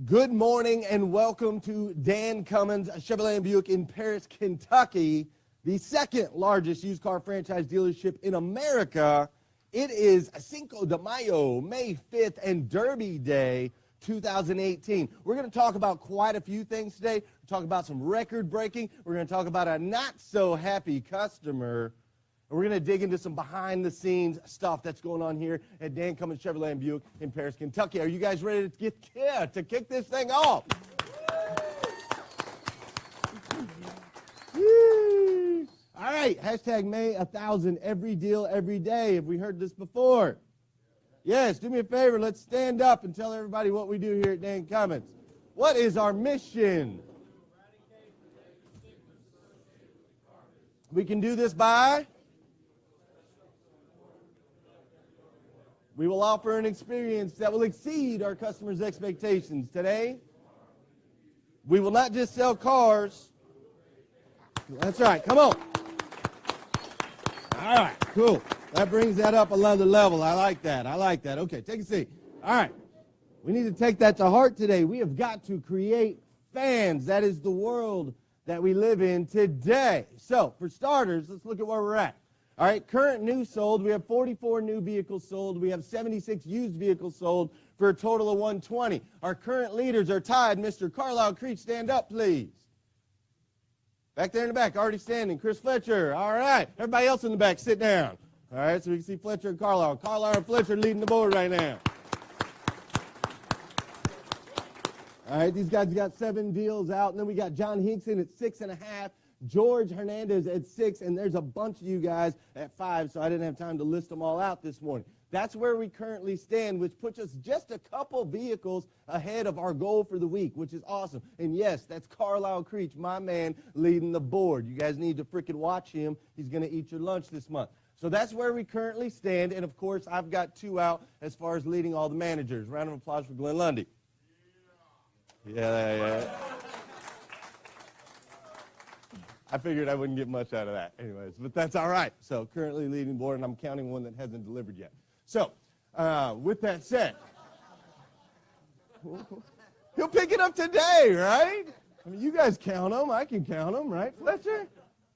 Good morning and welcome to Dan Cummins Chevrolet and Buick in Paris, Kentucky, the second largest used car franchise dealership in America. It is Cinco de Mayo, May 5th, and Derby Day 2018. We're going to talk about quite a few things today. We're talking about some record-breaking. We're going to talk about a not-so-happy customer. And we're going to dig into some behind-the-scenes stuff that's going on here at Dan Cummins Chevrolet and Buick in Paris, Kentucky. Are you guys ready to kick this thing off? All right, hashtag May 1,000, every deal, every day. Have we heard this before? Yes, do me a favor. Let's stand up and tell everybody what we do here at Dan Cummins. What is our mission? We can do this by... We will offer an experience that will exceed our customers' expectations. Today, we will not just sell cars. That's right. Come on. All right. Cool. That brings that up another level. I like that. Okay, take a seat. All right. We need to take that to heart today. We have got to create fans. That is the world that we live in today. So, for starters, let's look at where we're at. All right, current new sold, we have 44 new vehicles sold. We have 76 used vehicles sold for a total of 120. Our current leaders are tied. Mr. Carlisle Creech, stand up, please. Back there in the back, already standing. Chris Fletcher. All right. Everybody else in the back, sit down. All right, so we can see Fletcher and Carlisle. Carlisle and Fletcher leading the board right now. All right, these guys got 7 deals out. And then we got John Hinkson at 6.5. George Hernandez at 6, and there's a bunch of you guys at 5, so I didn't have time to list them all out this morning. That's where we currently stand, which puts us just a couple vehicles ahead of our goal for the week, which is awesome. And yes, that's Carlisle Creech, my man, leading the board. You guys need to freaking watch him. He's going to eat your lunch this month. So that's where we currently stand, and of course, I've got 2 out as far as leading all the managers. Round of applause for Glenn Lundy. Yeah. I figured I wouldn't get much out of that anyways, but that's all right. So currently leading board, and I'm counting one that hasn't delivered yet. So with that said, he'll pick it up today, right? I mean, you guys count them. I can count them, right, Fletcher?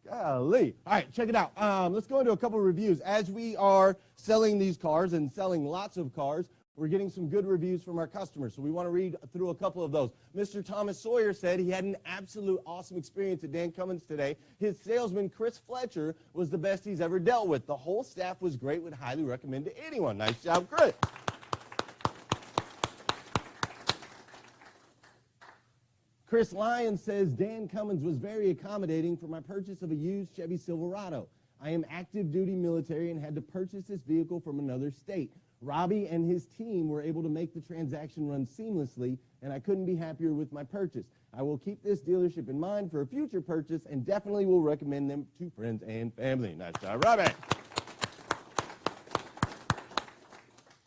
Golly. All right, check it out. Let's go into a couple of reviews. As we are selling these cars and selling lots of cars, we're getting some good reviews from our customers, so we want to read through a couple of those. Mr. Thomas Sawyer said he had an absolute awesome experience at Dan Cummins today. His salesman, Chris Fletcher, was the best he's ever dealt with. The whole staff was great, would highly recommend to anyone. Nice job, Chris. Chris Lyons says Dan Cummins was very accommodating for my purchase of a used Chevy Silverado. I am active duty military and had to purchase this vehicle from another state. Robbie and his team were able to make the transaction run seamlessly, and I couldn't be happier with my purchase. I will keep this dealership in mind for a future purchase and definitely will recommend them to friends and family. Nice job, Robbie.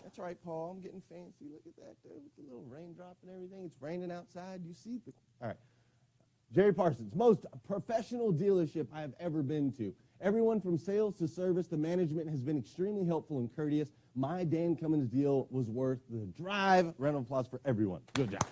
That's right, Paul. I'm getting fancy. Look at that, dude, with the little raindrop and everything. It's raining outside. You see? All right. Jerry Parsons, most professional dealership I have ever been to. Everyone from sales to service, the management has been extremely helpful and courteous. My Dan Cummins deal was worth the drive. Round of applause for everyone. Good job.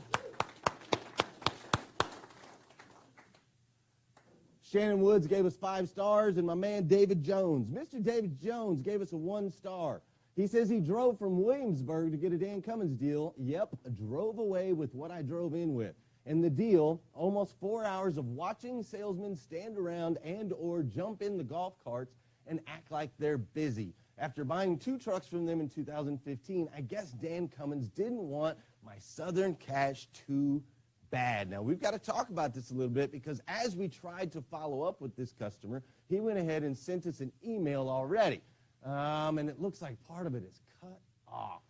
Shannon Woods gave us 5 stars, and my man David Jones. Mr. David Jones gave us a 1 star. He says he drove from Williamsburg to get a Dan Cummins deal. Yep, drove away with what I drove in with. And the deal, almost 4 hours of watching salesmen stand around and or jump in the golf carts and act like they're busy. After buying 2 trucks from them in 2015, I guess Dan Cummins didn't want my Southern cash too bad. Now, we've got to talk about this a little bit because as we tried to follow up with this customer, he went ahead and sent us an email already. And it looks like part of it is cut off.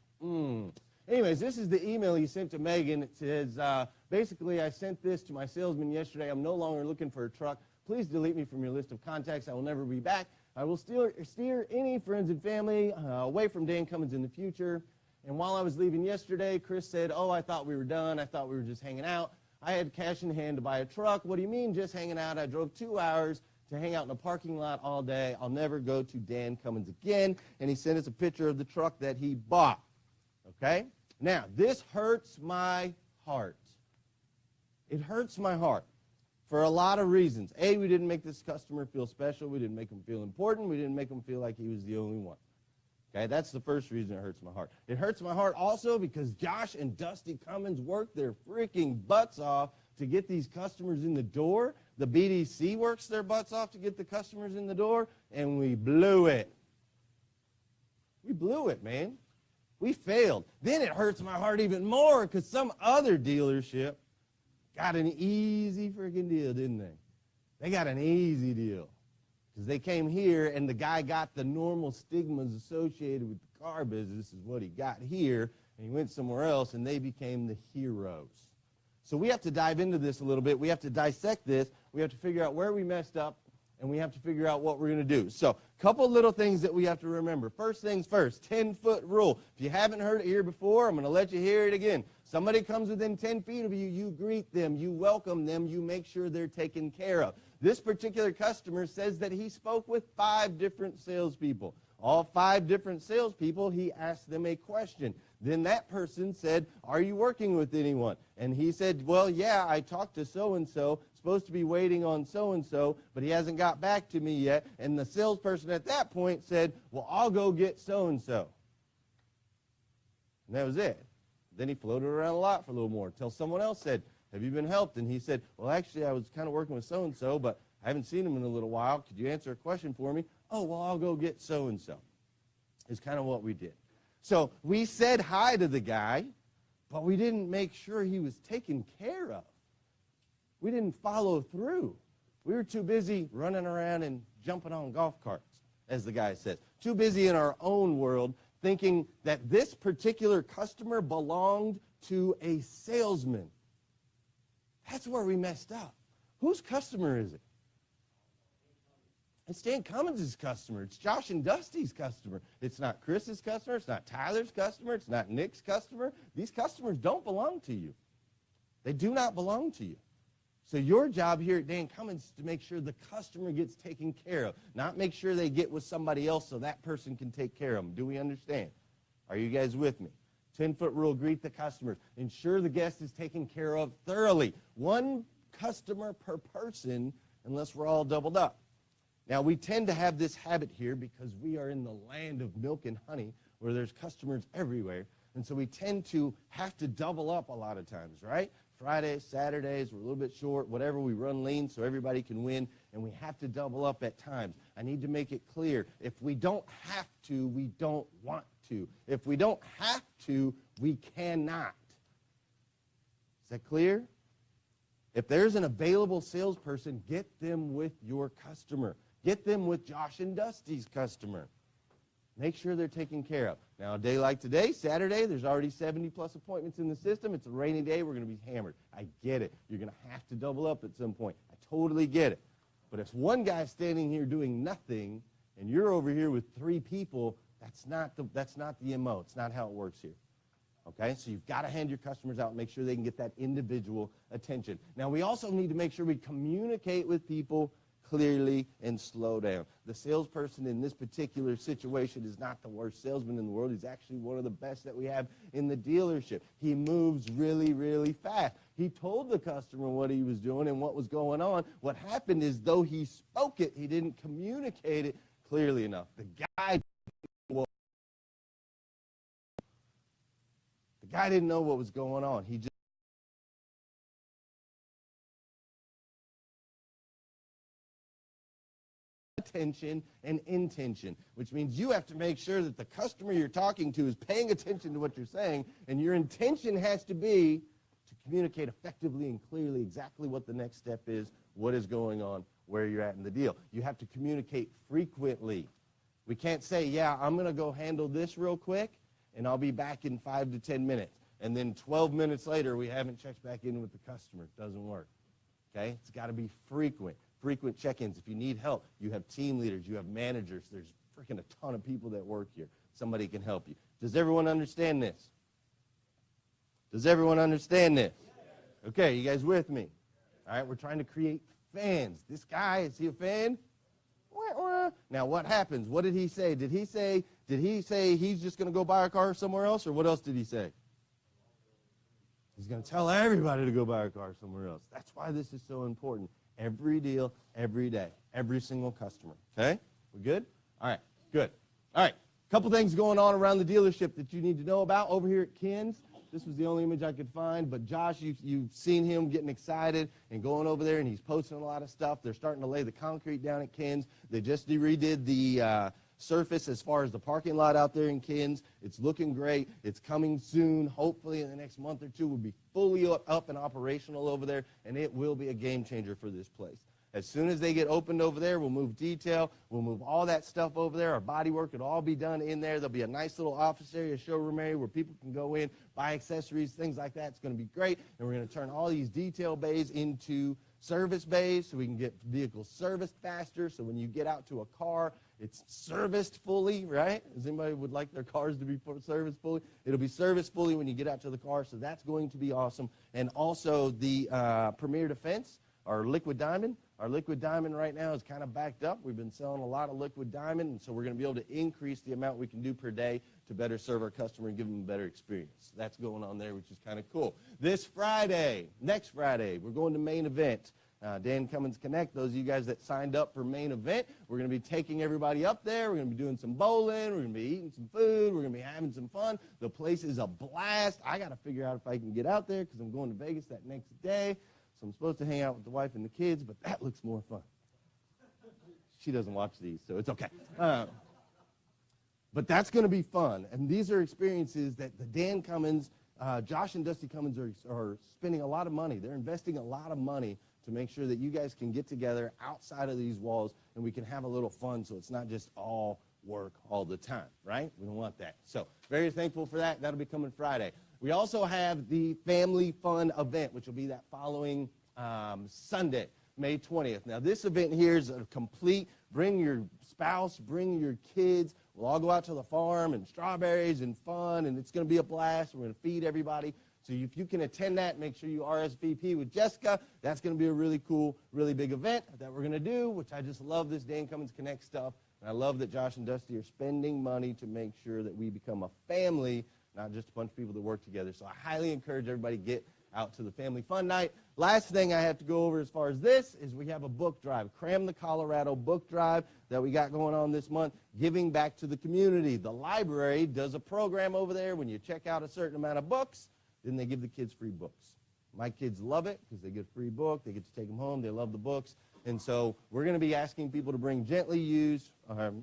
Anyways, this is the email he sent to Megan. It says, basically, I sent this to my salesman yesterday. I'm no longer looking for a truck. Please delete me from your list of contacts. I will never be back. I will steer any friends and family away from Dan Cummins in the future. And while I was leaving yesterday, Chris said, oh, I thought we were done. I thought we were just hanging out. I had cash in hand to buy a truck. What do you mean just hanging out? I drove 2 hours to hang out in a parking lot all day. I'll never go to Dan Cummins again. And he sent us a picture of the truck that he bought. Okay? Now, this hurts my heart. It hurts my heart for a lot of reasons. A, we didn't make this customer feel special. We didn't make him feel important. We didn't make him feel like he was the only one. Okay, that's the first reason it hurts my heart. It hurts my heart also because Josh and Dusty Cummins worked their freaking butts off to get these customers in the door. The BDC works their butts off to get the customers in the door, and we blew it. We blew it, man. We failed. Then it hurts my heart even more because some other dealership got an easy freaking deal, didn't they? They got an easy deal because they came here and the guy got the normal stigmas associated with the car business is what he got here, and he went somewhere else, and they became the heroes. So we have to dive into this a little bit. We have to dissect this. We have to figure out where we messed up, and we have to figure out what we're going to do. So a couple little things that we have to remember. First things first, 10-foot rule. If you haven't heard it here before, I'm going to let you hear it again. Somebody comes within 10 feet of you, you greet them, you welcome them, you make sure they're taken care of. This particular customer says that he spoke with 5 different salespeople. All 5 different salespeople, he asked them a question. Then that person said, are you working with anyone? And he said, well, yeah, I talked to so-and-so, supposed to be waiting on so-and-so, but he hasn't got back to me yet. And the salesperson at that point said, well, I'll go get so-and-so. And that was it. Then he floated around a lot for a little more until someone else said, have you been helped? And he said, well, actually, I was kind of working with so-and-so, but I haven't seen him in a little while. Could you answer a question for me? Oh, well, I'll go get so-and-so. Is kind of what we did. So we said hi to the guy, but we didn't make sure he was taken care of. We didn't follow through. We were too busy running around and jumping on golf carts, as the guy says. Too busy in our own world thinking that this particular customer belonged to a salesman. That's where we messed up. Whose customer is it? It's Stan Cummins' customer. It's Josh and Dusty's customer. It's not Chris's customer. It's not Tyler's customer. It's not Nick's customer. These customers don't belong to you. They do not belong to you. So your job here at Dan Cummins is to make sure the customer gets taken care of, not make sure they get with somebody else so that person can take care of them. Do we understand? Are you guys with me? 10-foot rule, greet the customers. Ensure the guest is taken care of thoroughly. 1 customer per person unless we're all doubled up. Now, we tend to have this habit here because we are in the land of milk and honey where there's customers everywhere. And so we tend to have to double up a lot of times, right? Fridays, Saturdays, we're a little bit short, whatever, we run lean so everybody can win, and we have to double up at times. I need to make it clear, if we don't have to, we don't want to. If we don't have to, we cannot. Is that clear? If there's an available salesperson, get them with your customer. Get them with Josh and Dusty's customer. Make sure they're taken care of. Now, a day like today, Saturday, there's already 70-plus appointments in the system. It's a rainy day. We're going to be hammered. I get it. You're going to have to double up at some point. I totally get it. But if one guy's standing here doing nothing and you're over here with 3 people, that's not the MO. It's not how it works here. Okay? So you've got to hand your customers out and make sure they can get that individual attention. Now, we also need to make sure we communicate with people clearly and slow down. The salesperson in this particular situation is not the worst salesman in the world. He's actually one of the best that we have in the dealership. He moves really, really fast. He told the customer what he was doing and what was going on. What happened is, though he spoke it, he didn't communicate it clearly enough. The guy didn't know what was going on. He just attention and intention, which means you have to make sure that the customer you're talking to is paying attention to what you're saying, and your intention has to be to communicate effectively and clearly exactly what the next step is, what is going on, where you're at in the deal. You have to communicate frequently. We can't say, yeah, I'm going to go handle this real quick, and I'll be back in 5 to 10 minutes. And then 12 minutes later, we haven't checked back in with the customer. It doesn't work. Okay? It's got to be frequent. Frequent check-ins. If you need help, you have team leaders, you have managers. There's freaking a ton of people that work here. Somebody can help you. Does everyone understand this? Does everyone understand this? Okay, you guys with me? All right, we're trying to create fans. This guy, is he a fan? Now, what happens? What did he say? Did he say he's just going to go buy a car somewhere else, or what else did he say? He's going to tell everybody to go buy a car somewhere else. That's why this is so important. Every deal, every day, every single customer. Okay? We good? All right, good. All right, a couple things going on around the dealership that you need to know about. Over here at Ken's, this was the only image I could find, but Josh, you've seen him getting excited and going over there, and he's posting a lot of stuff. They're starting to lay the concrete down at Ken's. They just redid the surface as far as the parking lot out there in Ken's. It's looking great. It's coming soon. Hopefully in the next month or two, we'll be fully up and operational over there, and it will be a game changer for this place. As soon as they get opened over there, we'll move detail. We'll move all that stuff over there. Our body work will all be done in there. There'll be a nice little office area, showroom area where people can go in, buy accessories, things like that. It's going to be great. And we're going to turn all these detail bays into service bays so we can get vehicles serviced faster. So when you get out to a car, it's serviced fully, right? Does anybody would like their cars to be serviced fully? It'll be serviced fully when you get out to the car, so that's going to be awesome. And also the Premier Defense, our liquid diamond. Our liquid diamond right now is kind of backed up. We've been selling a lot of liquid diamond, and so we're going to be able to increase the amount we can do per day to better serve our customer and give them a better experience. That's going on there, which is kind of cool. This Friday, next Friday, we're going to main event. Dan Cummins Connect, those of you guys that signed up for main event, we're going to be taking everybody up there. We're going to be doing some bowling. We're going to be eating some food. We're going to be having some fun. The place is a blast. I got to figure out if I can get out there because I'm going to Vegas that next day. So I'm supposed to hang out with the wife and the kids, but that looks more fun. She doesn't watch these, so it's okay. But that's going to be fun. And these are experiences that the Dan Cummins, Josh and Dusty Cummins are spending a lot of money. They're investing a lot of money to make sure that you guys can get together outside of these walls and we can have a little fun so it's not just all work all the time, right? We don't want that. So very thankful for that. That'll be coming Friday. We also have the Family Fun event, which will be that following Sunday, May 20th. Now, this event here is a complete, bring your spouse, bring your kids. We'll all go out to the farm and strawberries and fun, and it's going to be a blast. We're going to feed everybody. So if you can attend that, make sure you RSVP with Jessica. That's going to be a really cool, really big event that we're going to do, which I just love this Dan Cummins Connect stuff. And I love that Josh and Dusty are spending money to make sure that we become a family, not just a bunch of people that work together. So I highly encourage everybody to get out to the Family Fun Night. Last thing I have to go over as far as this is we have a book drive, Cram the Colorado book drive that we got going on this month, giving back to the community. The library does a program over there. When you check out a certain amount of books, then they give the kids free books. My kids love it because they get a free book. They get to take them home. They love the books. And so we're going to be asking people to bring gently used,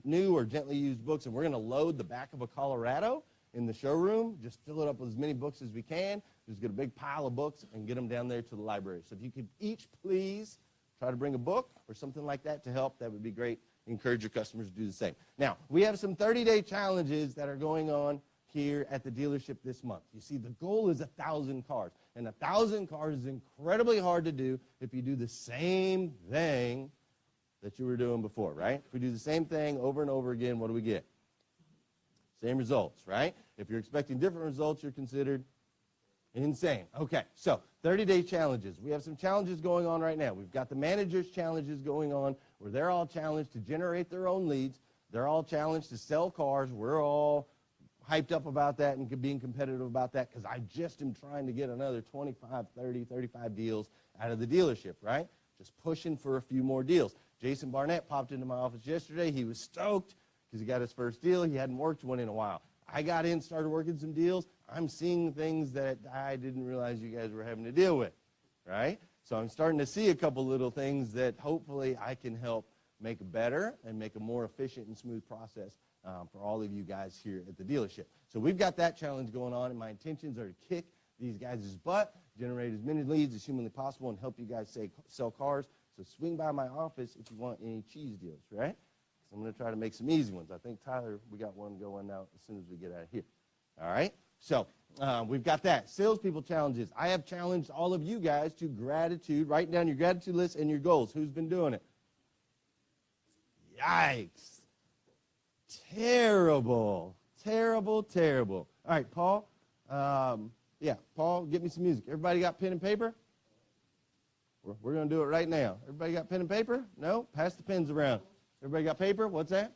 new or gently used books, and we're going to load the back of a Colorado in the showroom, just fill it up with as many books as we can, just get a big pile of books and get them down there to the library. So if you could each please try to bring a book or something like that to help, that would be great. Encourage your customers to do the same. Now, we have some 30-day challenges that are going on here at the dealership this month. You see, the goal is 1,000 cars, and 1,000 cars is incredibly hard to do if you do the same thing that you were doing before, right? If we do the same thing over and over again, what do we get? Same results, right? If you're expecting different results, you're considered insane. Okay, so 30-day challenges. We have some challenges going on right now. We've got the managers' challenges going on where they're all challenged to generate their own leads. They're all challenged to sell cars. We're all hyped up about that and being competitive about that because I just am trying to get another 25, 30, 35 deals out of the dealership, right? Just pushing for a few more deals. Jason Barnett popped into my office yesterday. He was stoked because he got his first deal. He hadn't worked one in a while. I got in, started working some deals. I'm seeing things that I didn't realize you guys were having to deal with, right? So I'm starting to see a couple little things that hopefully I can help make better and make a more efficient and smooth process for all of you guys here at the dealership. So we've got that challenge going on, and my intentions are to kick these guys' butt, generate as many leads as humanly possible, and help you guys sell cars. So swing by my office if you want any cheese deals, right? So I'm going to try to make some easy ones. I think, Tyler, we got one going now as soon as we get out of here. All right? So we've got that. Salespeople challenges. I have challenged all of you guys to gratitude. Write down your gratitude list and your goals. Who's been doing it? Yikes. Terrible. Terrible, terrible. All right, Paul. Paul, get me some music. Everybody got pen and paper? We're going to do it right now. Everybody got pen and paper? No? Pass the pens around. Everybody got paper? What's that?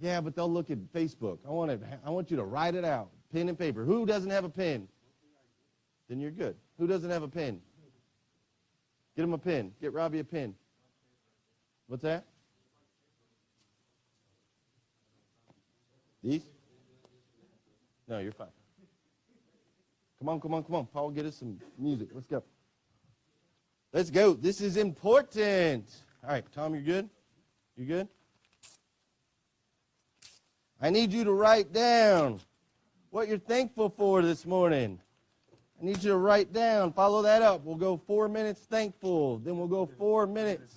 Yeah, but they'll look at Facebook. I want you to write it out. Pen and paper. Who doesn't have a pen? Then you're good. Who doesn't have a pen? Get him a pen. Get Robbie a pen. What's that? These? No, you're fine. Come on, come on, come on. Paul, get us some music. Let's go. Let's go. This is important. All right, Tom, you're good? You good? I need you to write down what you're thankful for this morning. I need you to write down. Follow that up. We'll go 4 minutes thankful. Then we'll go 4 minutes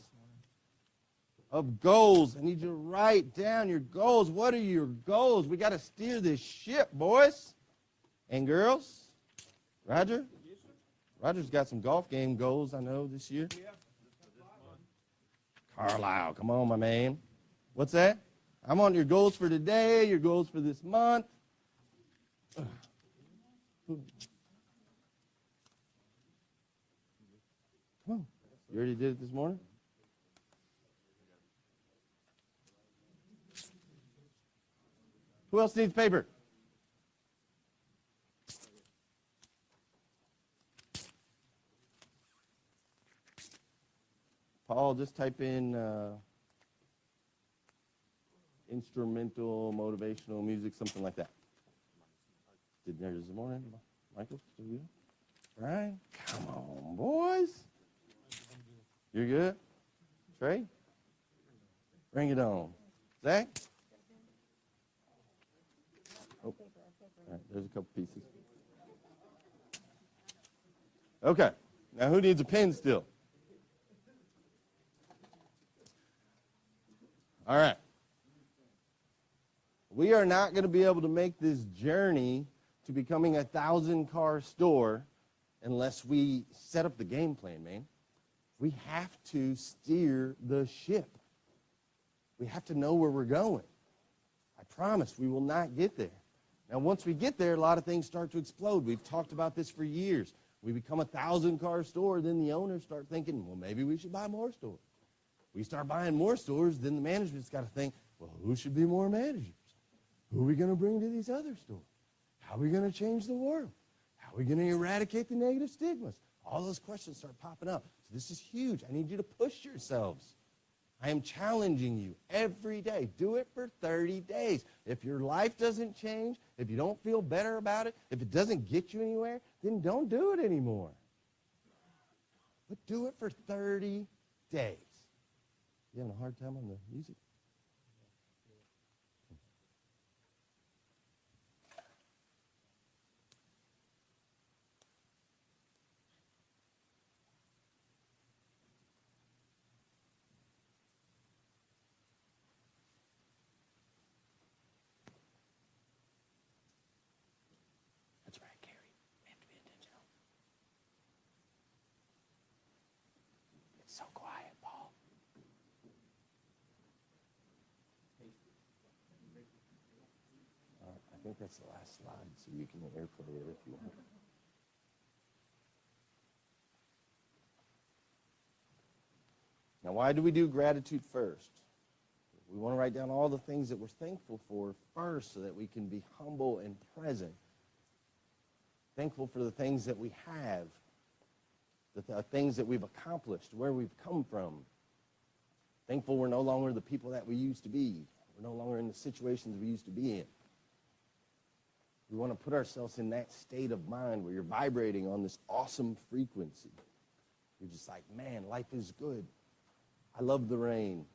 of goals. I need you to write down your goals. What are your goals? We got to steer this ship, boys and girls. Roger? Roger's got some golf game goals, I know, this year. Carlisle, come on, my man. What's that? I want your goals for today, your goals for this month. Come on. You already did it this morning? Who else needs paper? Paul, just type in instrumental, motivational music, something like that. Did theirs this morning? Michael, did you? Right? Come on, boys. You're good? Trey? Bring it on. Zach? Oh. All right, there's a couple pieces. Okay. Now, who needs a pen still? All right. We are not going to be able to make this journey to becoming a 1,000-car store unless we set up the game plan, man. We have to steer the ship. We have to know where we're going. I promise we will not get there. Now, once we get there, a lot of things start to explode. We've talked about this for years. We become a 1,000-car store, then the owners start thinking, well, maybe we should buy more stores. We start buying more stores, then the management's got to think, well, who should be more managers? Who are we going to bring to these other stores? How are we going to change the world? How are we going to eradicate the negative stigmas? All those questions start popping up. So this is huge. I need you to push yourselves. I am challenging you every day. Do it for 30 days. If your life doesn't change, if you don't feel better about it, if it doesn't get you anywhere, then don't do it anymore. But do it for 30 days. You having a hard time on the music? That's right, Gary. We have to be intentional. It's so quiet, Paul. I think that's the last slide, so you can airplay it if you want. Now, why do we do gratitude first? We want to write down all the things that we're thankful for first so that we can be humble and present. Thankful for the things that we have, the things that we've accomplished, where we've come from. Thankful we're no longer the people that we used to be. We're no longer in the situations we used to be in. We want to put ourselves in that state of mind where you're vibrating on this awesome frequency. You're just like, man, life is good. I love the rain.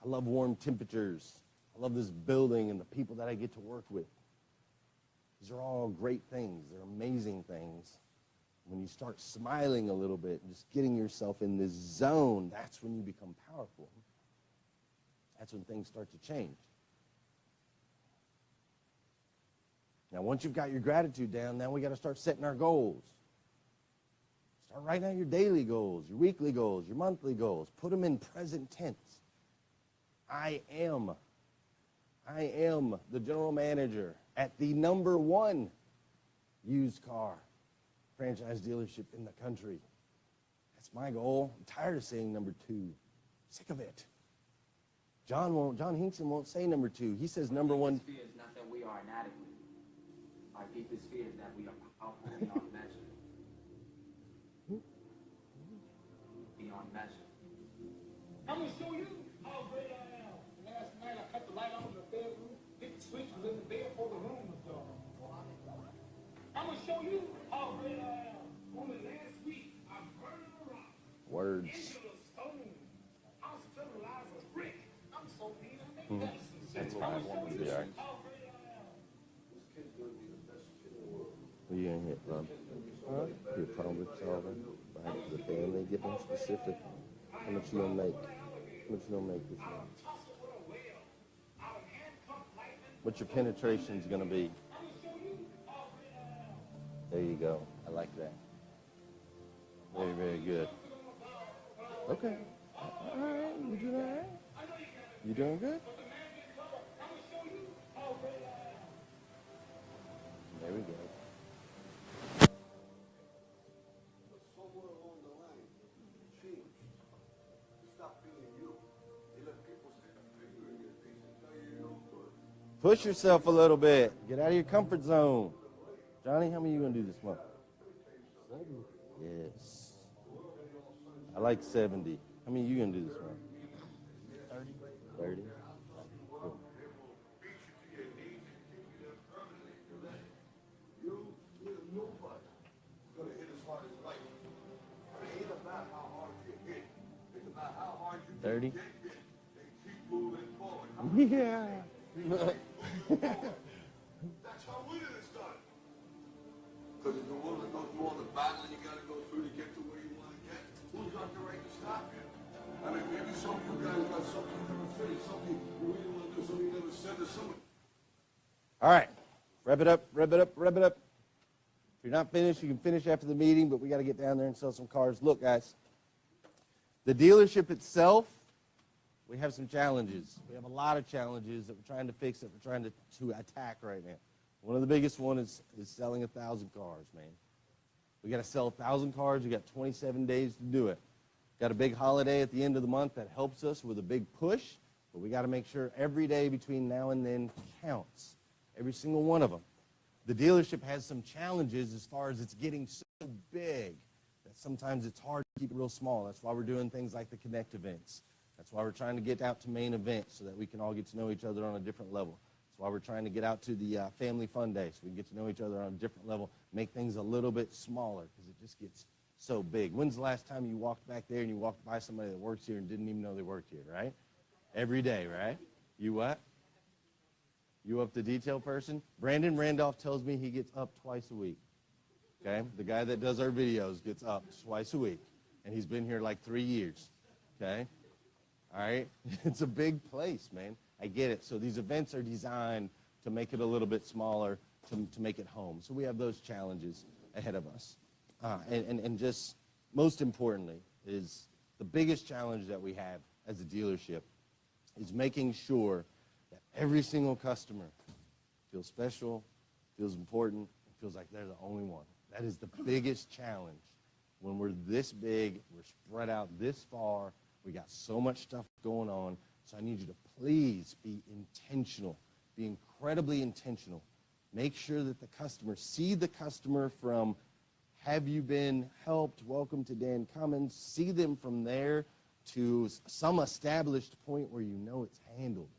I love warm temperatures. I love this building and the people that I get to work with. These are all great things. They're amazing things. When you start smiling a little bit and just getting yourself in this zone, that's when you become powerful. That's when things start to change. Now, once you've got your gratitude down, now we got to start setting our goals. Start writing out your daily goals, your weekly goals, your monthly goals. Put them in present tense. I am the general manager at the #1 used car franchise dealership in the country. That's my goal. I'm tired of saying #2. Sick of it. John Hinkson won't say #2. He says #1. Our deepest fear is not that we are inadequate. Our deepest fear is that we are powerful beyond measure. Words. Mm-hmm. That's fine. We'll be all right. What are you going to hit, Rob? Your problem solving. Back to the family. Get more specific. How much you going to make? How much you going to make this month? What your penetration's going to be. There you go. I like that. Very, very good. Okay. All right. You doing all right? You doing good? There we go. Somewhere along the line, you changed. You stopped being you. You let people stick a finger in your face and tell you you're no good. Push yourself a little bit. Get out of your comfort zone. Johnny, how many are you going to do this month? 70. Yes. I like 70. How many are you going to do this month? 30. 30? Cool. You're nobody. It's going to hit as hard as life. It ain't about how hard you hit. It's about how hard you 30? get hit. They keep moving forward. Yeah. That's how winning is done. Because if the woman goes through all the battle you got to go through to get to where you want to get, who's got the right to stop you? I mean, maybe some of you guys got something you never finished, something you really want to do, something you never said to someone. All right. Wrap it up, wrap it up, wrap it up. If you're not finished, you can finish after the meeting, but we got to get down there and sell some cars. Look, guys, the dealership itself, we have some challenges. We have a lot of challenges that we're trying to fix, that we're trying to attack right now. One of the biggest ones is selling 1,000 cars, man. We got to sell 1,000 cars. We got 27 days to do it. Got a big holiday at the end of the month that helps us with a big push, but we got to make sure every day between now and then counts. Every single one of them. The dealership has some challenges as far as it's getting so big that sometimes it's hard to keep it real small. That's why we're doing things like the Connect events. That's why we're trying to get out to main events so that we can all get to know each other on a different level. That's why we're trying to get out to the family fun day so we can get to know each other on a different level, make things a little bit smaller because it just gets so big. When's the last time you walked back there and you walked by somebody that works here and didn't even know they worked here, right? Every day, right? You what? You up the detail person? Brandon Randolph tells me he gets up twice a week. Okay? The guy that does our videos gets up twice a week. And he's been here like 3 years. Okay? All right? It's a big place, man. I get it. So these events are designed to make it a little bit smaller, to make it home. So we have those challenges ahead of us. And just most importantly is the biggest challenge that we have as a dealership is making sure that every single customer feels special, feels important, and feels like they're the only one. That is the biggest challenge. When we're this big, we're spread out this far, we got so much stuff going on, so I need you to please be intentional, be incredibly intentional. Make sure that the customer, see the customer from, have you been helped, welcome to Dan Cummins, see them from there to some established point where you know it's handled.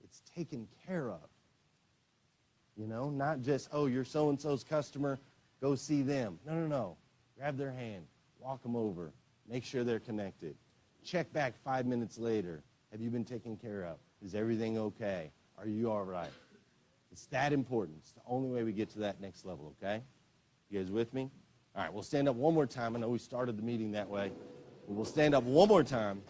It's taken care of. You know, not just, oh, you're so-and-so's customer, go see them. No, no, no. Grab their hand, walk them over, make sure they're connected. Check back 5 minutes later. Have you been taken care of? Is everything okay? Are you all right? It's that important. It's the only way we get to that next level, okay? You guys with me? All right, we'll stand up one more time. I know we started the meeting that way. But we'll stand up one more time.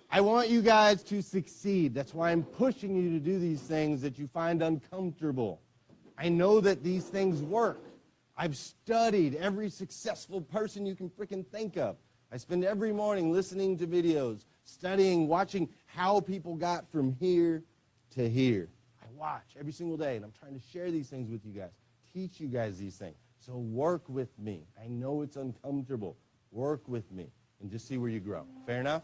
I want you guys to succeed. That's why I'm pushing you to do these things that you find uncomfortable. I know that these things work. I've studied every successful person you can freaking think of. I spend every morning listening to videos, studying, watching how people got from here to here. I watch every single day, and I'm trying to share these things with you guys, teach you guys these things. So work with me. I know it's uncomfortable. Work with me and just see where you grow. Fair enough?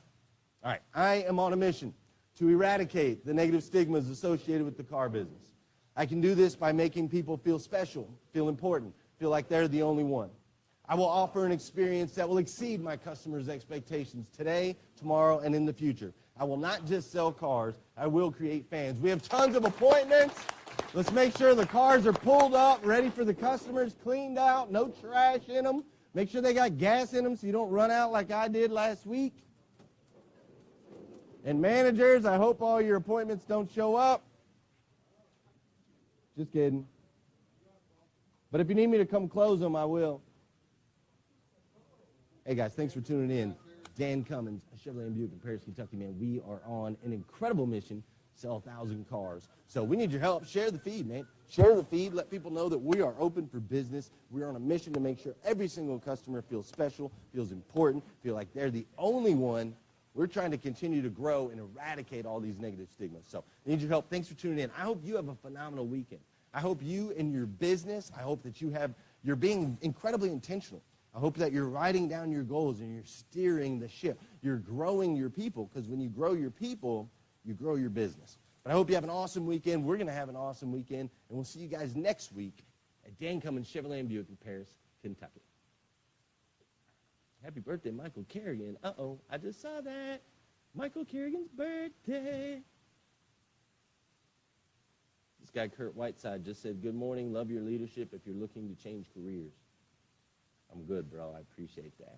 All right. I am on a mission to eradicate the negative stigmas associated with the car business. I can do this by making people feel special, feel important, feel like they're the only one. I will offer an experience that will exceed my customers' expectations today, tomorrow, and in the future. I will not just sell cars. I will create fans. We have tons of appointments. Let's make sure the cars are pulled up, ready for the customers, cleaned out, no trash in them. Make sure they got gas in them so you don't run out like I did last week. And managers, I hope all your appointments don't show up. Just kidding. But if you need me to come close them, I will. Hey, guys, thanks for tuning in. Dan Cummins, Chevrolet and Buick in Paris, Kentucky, man. We are on an incredible mission, sell 1,000 cars. So we need your help. Share the feed, man. Share the feed. Let people know that we are open for business. We're on a mission to make sure every single customer feels special, feels important, feel like they're the only one. We're trying to continue to grow and eradicate all these negative stigmas. So I need your help. Thanks for tuning in. I hope you have a phenomenal weekend. I hope you and your business, I hope that you're being incredibly intentional. I hope that you're writing down your goals and you're steering the ship. You're growing your people, because when you grow your people, you grow your business. But I hope you have an awesome weekend. We're going to have an awesome weekend, and we'll see you guys next week at Dan Cummins Chevrolet and Buick in Paris, Kentucky. Happy birthday, Michael Kerrigan. Uh-oh, I just saw that. Michael Kerrigan's birthday. This guy, Kurt Whiteside, just said, good morning, love your leadership if you're looking to change careers. I'm good, bro. I appreciate that.